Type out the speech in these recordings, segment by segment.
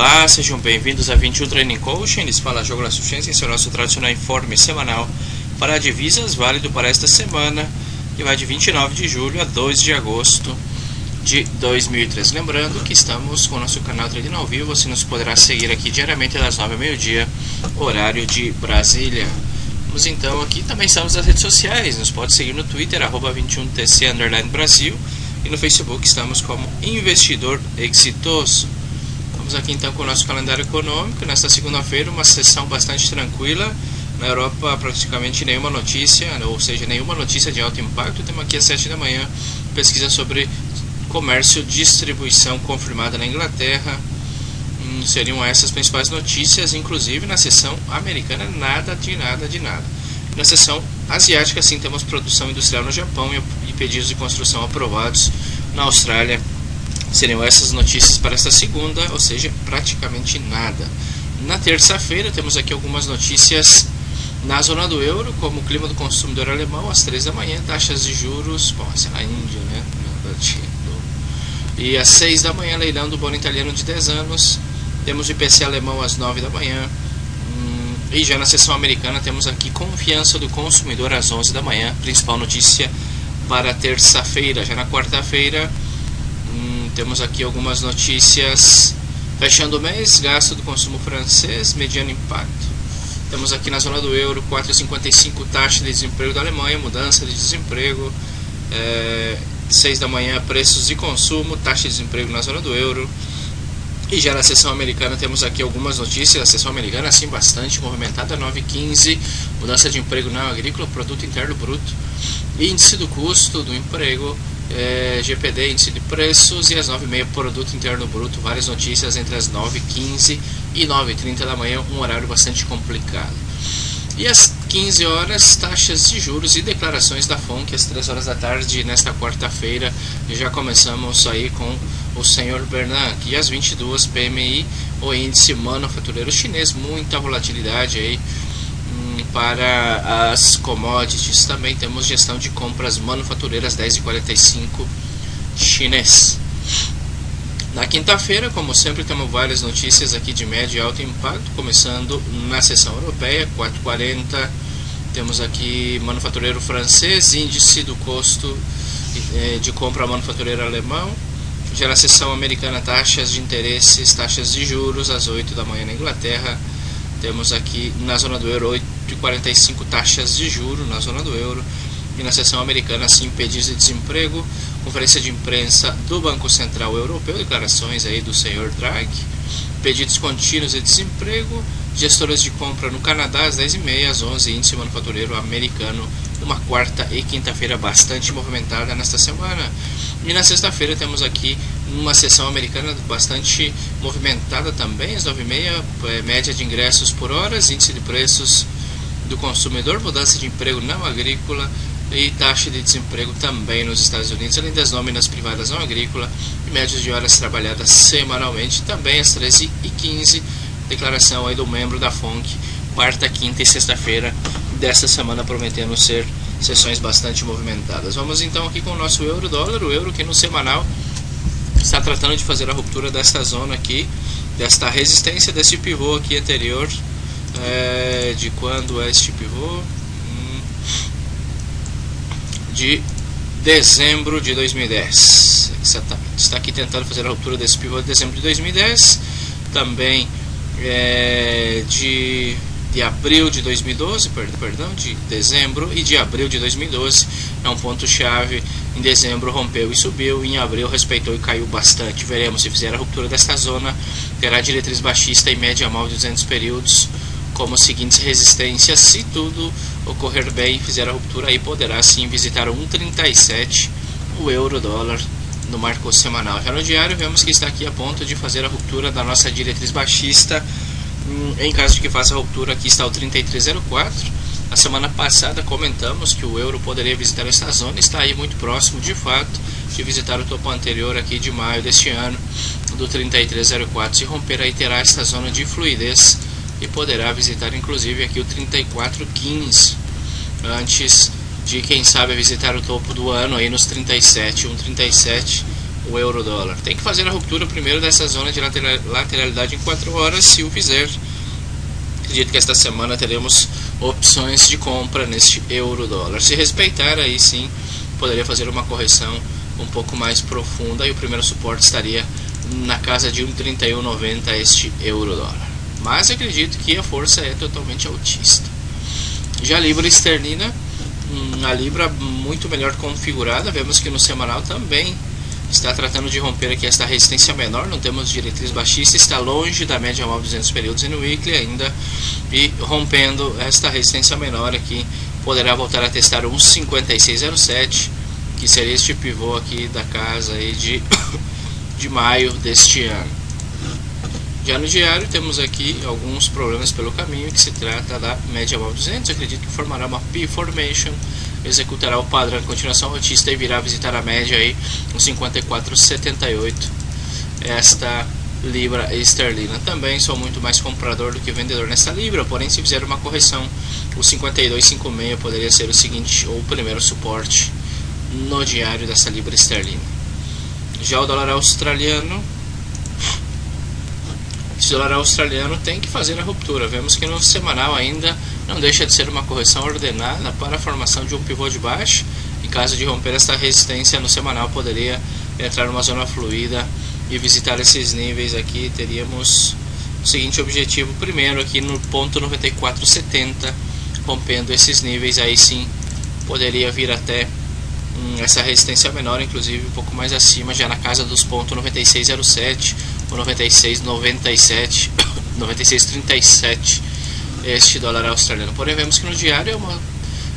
Olá, sejam bem-vindos a 21 Training Coaching. Eles falam Jogo da Suficiência, esse é o nosso tradicional informe semanal para divisas, válido para esta semana, que vai de 29 de julho a 2 de agosto de 2013. Lembrando que estamos com o nosso canal Trading ao Vivo, você nos poderá seguir aqui diariamente das 9 ao meio-dia, horário de Brasília. Vamos então aqui, também estamos nas redes sociais, nos pode seguir no Twitter, @21tc_Brasil, e no Facebook estamos como Investidor Exitoso. Vamos aqui então com o nosso calendário econômico. Nesta segunda-feira, uma sessão bastante tranquila. Na Europa, praticamente nenhuma notícia, ou seja, nenhuma notícia de alto impacto. Temos aqui às 7 da manhã, pesquisa sobre comércio e distribuição confirmada na Inglaterra. Seriam essas principais notícias, inclusive na sessão americana, nada. Na sessão asiática, sim, temos produção industrial no Japão e pedidos de construção aprovados na Austrália. Seriam essas notícias para esta segunda, ou seja, praticamente nada. Na terça-feira temos aqui algumas notícias na zona do euro, como o clima do consumidor alemão às 3 da manhã, taxas de juros, bom, essa é na Índia, né? E às 6 da manhã, leilão do bônus italiano de 10 anos, temos o IPC alemão às 9 da manhã, e já na sessão americana temos aqui confiança do consumidor às 11 da manhã, principal notícia para terça-feira. Já na quarta-feira, temos aqui algumas notícias fechando o mês, gasto do consumo francês, mediano impacto. Temos aqui na zona do euro 4,55 taxa de desemprego da Alemanha, mudança de desemprego. 6 da manhã, preços de consumo, taxa de desemprego na zona do euro. E já na sessão americana temos aqui algumas notícias. A sessão americana assim bastante movimentada, 9,15, mudança de emprego na agrícola, produto interno bruto, índice do custo do emprego, GPD, índice de preços, e às 9h30, produto interno bruto. Várias notícias entre as 9h15 e 9h30 da manhã, um horário bastante complicado. E às 15 horas, taxas de juros e declarações da FONC. Às 3 horas da tarde, nesta quarta-feira, já começamos aí com o senhor Bernanke. E às 22, PMI, o índice manufatureiro chinês, muita volatilidade aí para as commodities. Também temos gestão de compras manufatureiras 10h45 chinês. Na quinta-feira, como sempre, temos várias notícias aqui de médio e alto impacto, começando na sessão europeia, 4h40, temos aqui manufatureiro francês, índice do custo de compra manufatureira alemão. Já na sessão americana, taxas de interesses, taxas de juros, às 8 da manhã na Inglaterra. Temos aqui na zona do euro 8,45 taxas de juros na zona do euro. E na sessão americana, sim, pedidos de desemprego, conferência de imprensa do Banco Central Europeu, declarações aí do senhor Draghi, pedidos contínuos de desemprego, gestoras de compra no Canadá às 10h30, às 11h, índice manufatureiro americano, uma quarta e quinta-feira bastante movimentada nesta semana. E na sexta-feira temos aqui uma sessão americana bastante movimentada também, às 9h30, média de ingressos por horas, índice de preços do consumidor, mudança de emprego não agrícola e taxa de desemprego também nos Estados Unidos, além das nóminas privadas não agrícola e médias de horas trabalhadas semanalmente, também às 13h15, declaração aí do membro da FONC, quarta, quinta e sexta-feira desta semana, prometendo ser sessões bastante movimentadas. Vamos então aqui com o nosso euro-dólar, o euro que no semanal está tratando de fazer a ruptura desta zona aqui, desta resistência, desse pivô aqui anterior, de quando é este pivô? De dezembro de 2010, exatamente. Está aqui tentando fazer a ruptura desse pivô de dezembro de 2010, também de abril de 2012, de dezembro e de abril de 2012, é um ponto-chave. Em dezembro rompeu e subiu, em abril respeitou e caiu bastante. Veremos se fizer a ruptura desta zona, terá diretriz baixista e média móvel de 200 períodos como seguintes resistências. Se tudo ocorrer bem e fizer a ruptura, aí poderá sim visitar 1,37 o euro-dólar no marco semanal. Já no diário vemos que está aqui a ponto de fazer a ruptura da nossa diretriz baixista. Em caso de que faça a ruptura, aqui está o 33,04. A semana passada comentamos que o euro poderia visitar esta zona, está aí muito próximo de fato de visitar o topo anterior aqui de maio deste ano, do 33,04. Se romper, aí terá esta zona de fluidez e poderá visitar inclusive aqui o 34,15 antes de, quem sabe, visitar o topo do ano aí nos 37, 1,37 o euro-dólar. Tem que fazer a ruptura primeiro dessa zona de lateralidade em 4 horas. Se o fizer, acredito que esta semana teremos opções de compra neste euro-dólar. Se respeitar, aí sim poderia fazer uma correção um pouco mais profunda e o primeiro suporte estaria na casa de 1,3190 este euro-dólar. Mas acredito que a força é totalmente altista. Já a libra esterlina, a libra muito melhor configurada. Vemos que no semanal também está tratando de romper aqui esta resistência menor. Não temos diretriz baixista, está longe da média móvel 200 períodos e no weekly ainda, e rompendo esta resistência menor aqui poderá voltar a testar 1,5607, que seria este pivô aqui da casa aí de maio deste ano. Já no diário temos aqui alguns problemas pelo caminho, que se trata da média móvel 200. Acredito que formará uma P-formation, executará o padrão de continuação rotista e virá visitar a média aí, um 54,78. esta libra esterlina. Também sou muito mais comprador do que vendedor nesta libra, porém se fizer uma correção, o 52,56 poderia ser o seguinte, ou o primeiro suporte no diário dessa libra esterlina. Já o dólar australiano, esse dólar australiano tem que fazer a ruptura. Vemos que no semanal ainda não deixa de ser uma correção ordenada para a formação de um pivô de baixo. Em caso de romper esta resistência no semanal, poderia entrar numa zona fluida e visitar esses níveis aqui. Teríamos o seguinte objetivo, primeiro aqui no ponto 94,70, rompendo esses níveis, aí sim poderia vir até essa resistência menor, inclusive um pouco mais acima, já na casa dos pontos 96,07 ou 96,97, 96,37 este dólar australiano. Porém vemos que no diário é uma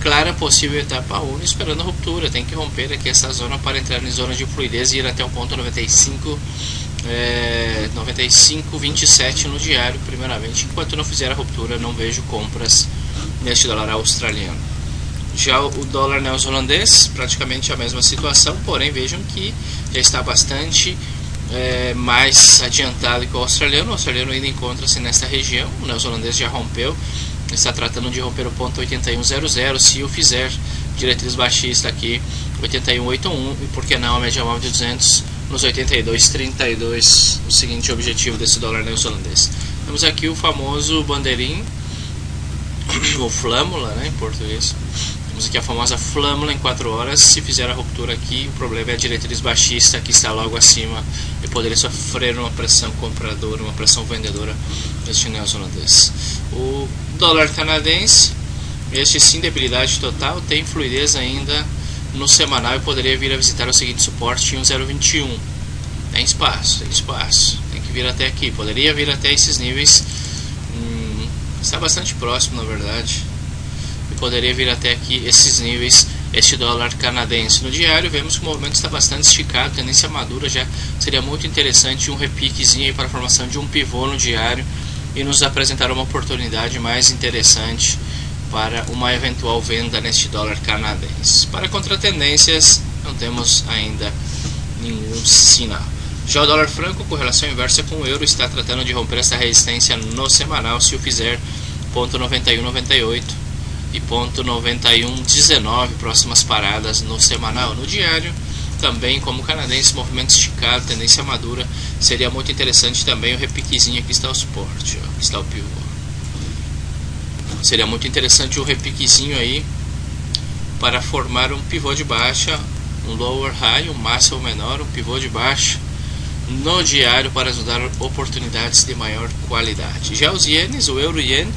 clara possível etapa 1, esperando a ruptura. Tem que romper aqui essa zona para entrar em zona de fluidez e ir até o ponto 95,27 no diário primeiramente. Enquanto não fizer a ruptura, não vejo compras neste dólar australiano. Já o dólar neozelandês, praticamente a mesma situação, porém vejam que já está bastante mais adiantado que o australiano. O australiano ainda encontra-se nesta região, o neozelandês já rompeu, está tratando de romper o ponto 81,00, se o fizer, diretriz baixista aqui, 81,81, e por que não a média móvel de 200 nos 82,32, o seguinte objetivo desse dólar neozelandês. Temos aqui o famoso bandeirinho, ou flâmula, né, em português. Temos aqui a famosa flâmula em 4 horas. Se fizer a ruptura aqui, o problema é a diretriz baixista que está logo acima e poderia sofrer uma pressão compradora, uma pressão vendedora neste neozelandês. O dólar canadense, este sim, debilidade total, tem fluidez ainda no semanal e poderia vir a visitar o seguinte suporte em 1,021. Tem espaço, tem que vir até aqui, poderia vir até esses níveis, está bastante próximo na verdade, e poderia vir até aqui esses níveis, este dólar canadense. No diário vemos que o movimento está bastante esticado, tendência madura, já seria muito interessante um repiquezinho aí para a formação de um pivô no diário e nos apresentar uma oportunidade mais interessante para uma eventual venda neste dólar canadense. Para contratendências não temos ainda nenhum sinal. Já o dólar franco, com relação inversa com o euro, está tratando de romper essa resistência no semanal, se o fizer, ponto 91,98 e ponto 91,19, próximas paradas no semanal. No diário, também como canadense, movimento esticado, tendência madura, seria muito interessante também o repiquezinho. Aqui está o suporte, ó, aqui está o pivô. Seria muito interessante o repiquezinho aí para formar um pivô de baixa, um lower high, um máximo menor, um pivô de baixa no diário para nos dar oportunidades de maior qualidade. Já os ienes, o euro ien,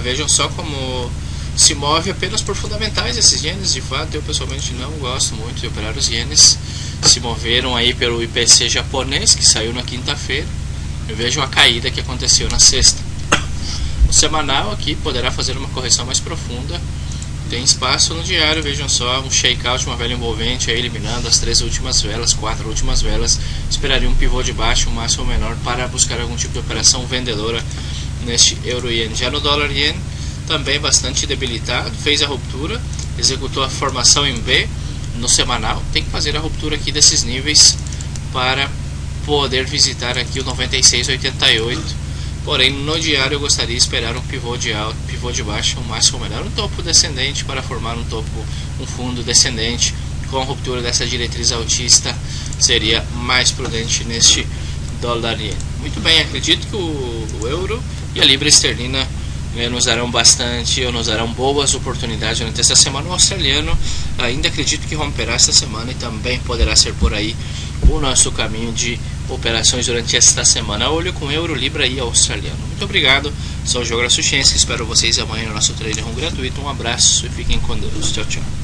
vejam só como se move apenas por fundamentais esses ienes. De fato, eu pessoalmente não gosto muito de operar os ienes. Se moveram aí pelo IPC japonês, que saiu na quinta-feira. Eu vejo a caída que aconteceu na sexta. O semanal aqui poderá fazer uma correção mais profunda. Tem espaço no diário, vejam só, um shakeout, uma vela envolvente aí, eliminando as 3 últimas velas, 4 últimas velas. Esperaria um pivô de baixo, um máximo menor, para buscar algum tipo de operação vendedora neste euro-ien. Já no dólar-ien, também bastante debilitado, fez a ruptura, executou a formação em B no semanal. Tem que fazer a ruptura aqui desses níveis para poder visitar aqui o 96,88. Porém no diário eu gostaria de esperar um pivô de alto, pivô de baixo, um máximo menor, um topo descendente para formar um topo, um fundo descendente com ruptura dessa diretriz altista, seria mais prudente neste dólar ien. Muito bem, acredito que o euro e a libra esterlina nos darão bastante, ou nos darão boas oportunidades durante essa semana. O australiano ainda acredito que romperá essa semana e também poderá ser por aí o nosso caminho de operações durante esta semana. Olho com euro, libra e australiano. Muito obrigado, sou o Geógrafo Sushense, espero vocês amanhã no nosso Trader Room gratuito. Um abraço e fiquem com Deus. Tchau, tchau.